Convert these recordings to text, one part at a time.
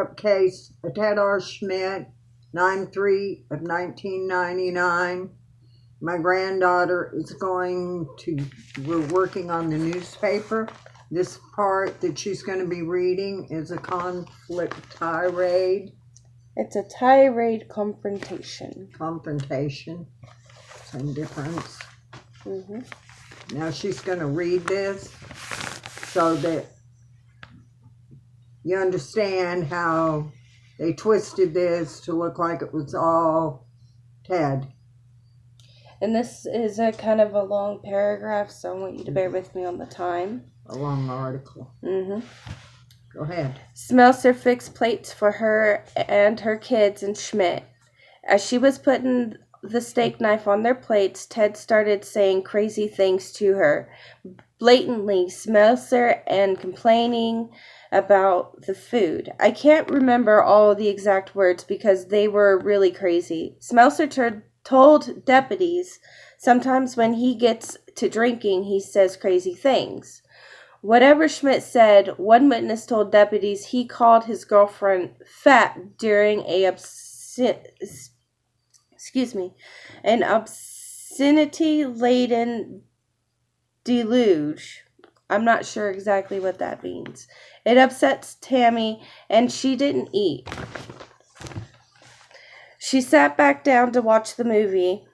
cover-up case of Ted R. Schmidt, 9/3 of 1999. My granddaughter is we're working on the newspaper. This part that she's going to be reading is a conflict tirade. It's a tirade confrontation. Confrontation. Same difference. Mm-hmm. Now she's going to read this so that you understand how they twisted this to look like it was all Ted. And this is a kind of a long paragraph, so I want you to bear with me on the time. A long article. Mm-hmm. Go ahead. Smelser fixed plates for her and her kids and Schmidt. As she was putting the steak knife on their plates, Ted started saying crazy things to her, blatantly Smelser and complaining about the food. I can't remember all the exact words because they were really crazy. Smelser told deputies sometimes when he gets to drinking, he says crazy things. Whatever Schmidt said, one witness told deputies he called his girlfriend fat during an obscenity-laden deluge. I'm not sure exactly what that means. It upsets Tammy, and she didn't eat. She sat back down to watch the movie,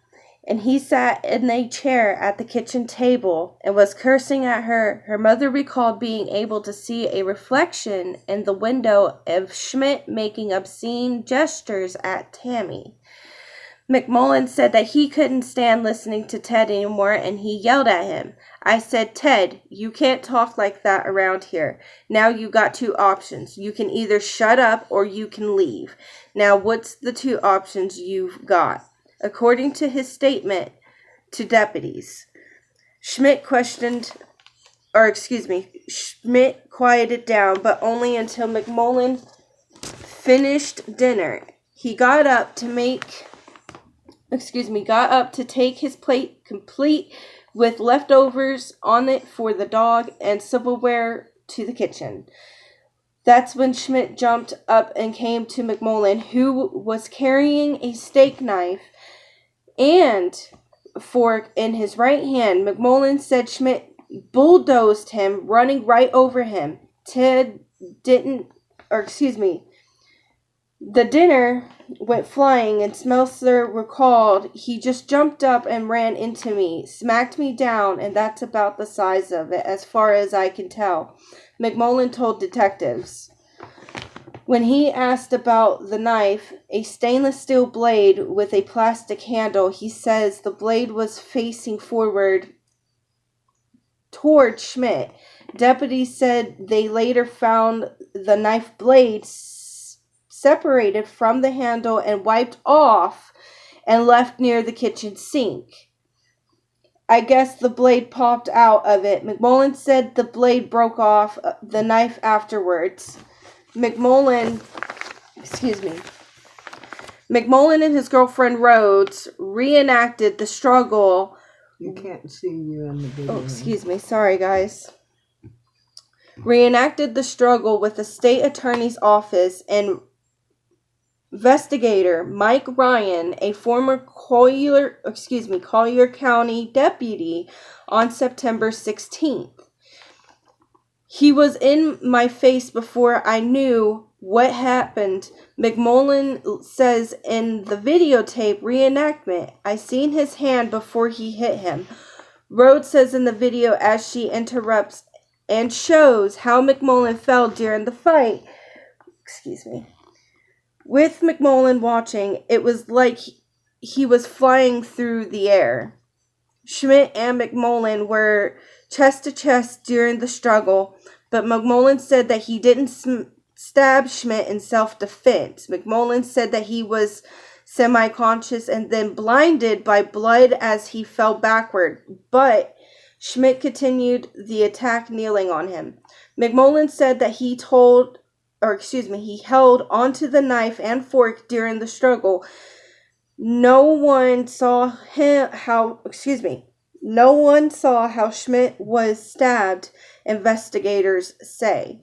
and he sat in a chair at the kitchen table and was cursing at her. Her mother recalled being able to see a reflection in the window of Schmidt making obscene gestures at Tammy. McMullen said that he couldn't stand listening to Ted anymore, and he yelled at him. I said, Ted, you can't talk like that around here. Now you got two options. You can either shut up or you can leave. Now what's the two options you've got? According to his statement to deputies, Schmidt quieted down, but only until McMullen finished dinner. He got up to take his plate complete with leftovers on it for the dog and silverware to the kitchen. That's when Schmidt jumped up and came to McMullen, who was carrying a steak knife and fork in his right hand. McMullen said Schmidt bulldozed him, running right over him. The dinner went flying, and Smelser recalled, he just jumped up and ran into me, smacked me down, and that's about the size of it, as far as I can tell, McMullen told detectives. When he asked about the knife, a stainless steel blade with a plastic handle, he says the blade was facing forward toward Schmidt. Deputies said they later found the knife blade separated from the handle and wiped off and left near the kitchen sink. I guess the blade popped out of it. McMullen said the blade broke off the knife afterwards. McMullen and his girlfriend Rhodes reenacted the struggle. You can't see you in the video. Oh, excuse me. Sorry, guys. Reenacted the struggle with the state attorney's office and investigator Mike Ryan, a former Collier County deputy, on September 16th. He was in my face before I knew what happened, McMullen says in the videotape reenactment. I seen his hand before he hit him. Rhodes says in the video as she interrupts and shows how McMullen fell during the fight. With McMullen watching, it was like he was flying through the air. Schmidt and McMullen were chest to chest during the struggle, but McMullen said that he didn't stab Schmidt in self-defense. McMullen said that he was semi-conscious and then blinded by blood as he fell backward, but Schmidt continued the attack, kneeling on him. McMullen said that he held onto the knife and fork during the struggle. No one saw how Schmidt was stabbed, investigators say.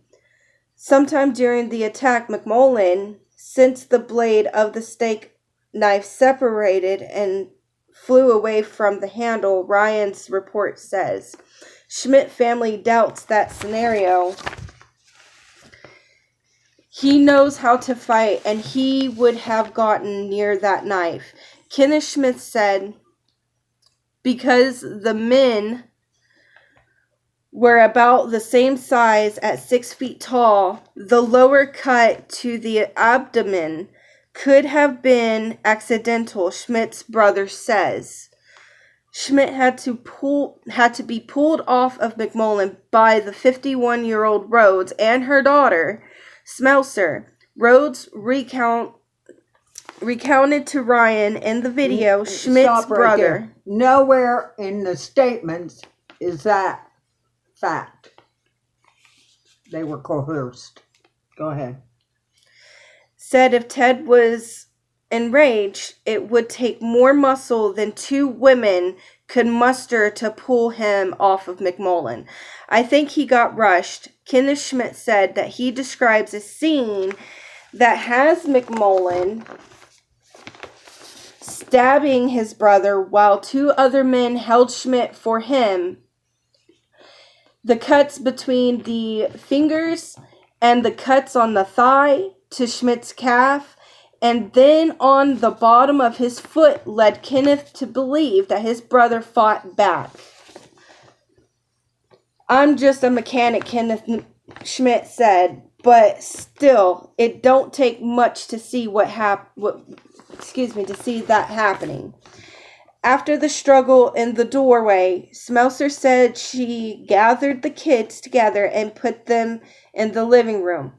Sometime during the attack, McMullen, since the blade of the steak knife separated and flew away from the handle, Ryan's report says. Schmidt family doubts that scenario. He knows how to fight, and he would have gotten near that knife. Kenneth Schmidt said, because the men were about the same size at 6 feet tall, the lower cut to the abdomen could have been accidental, Schmidt's brother says. Schmidt had to be pulled off of McMullen by the 51-year-old Rhodes and her daughter, Smelser. Rhodes recounted to Ryan in the video Schmidt's brother. There. Nowhere in the statements is that fact. They were coerced. Go ahead. Said if Ted was enraged, it would take more muscle than 2 women could muster to pull him off of McMullen. I think he got rushed. Kenneth Schmidt said that he describes a scene that has McMullen stabbing his brother while 2 other men held Schmidt for him. The cuts between the fingers and the cuts on the thigh to Schmidt's calf and then on the bottom of his foot led Kenneth to believe that his brother fought back. I'm just a mechanic, Kenneth Schmidt said, but still, it don't take much to see to see that happening. After the struggle in the doorway, Smelser said she gathered the kids together and put them in the living room.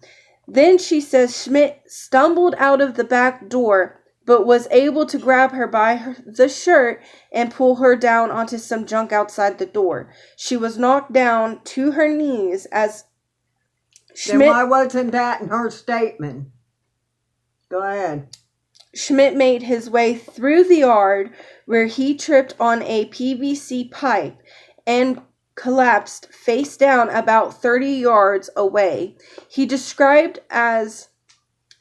Then she says Schmidt stumbled out of the back door, but was able to grab her by the shirt and pull her down onto some junk outside the door. She was knocked down to her knees as Schmidt... Then why wasn't that in her statement? Go ahead. Schmidt made his way through the yard where he tripped on a PVC pipe and collapsed face down about 30 yards away. He described as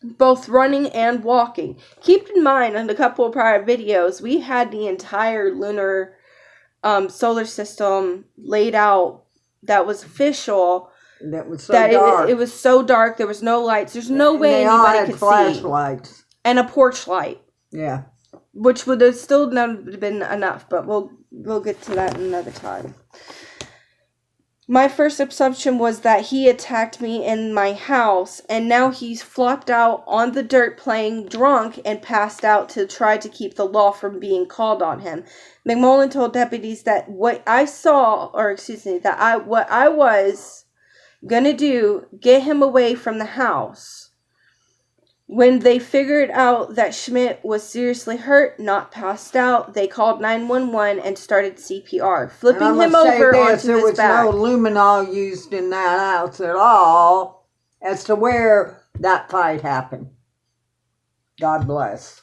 both running and walking. Keep in mind, in a couple of prior videos, we had the entire lunar solar system laid out that was official. That was so dark. It was so dark. There was no lights. There's no way anybody could flashlights. See. And a porch light. Yeah. Which would have still not been enough, but we'll get to that another time. My first assumption was that he attacked me in my house, and now he's flopped out on the dirt playing drunk and passed out to try to keep the law from being called on him. McMullen told deputies that what I was gonna do, get him away from the house. When they figured out that Schmidt was seriously hurt, not passed out, they called 911 and started CPR, flipping him over onto his back. There was no luminol used in that house at all as to where that fight happened. God bless.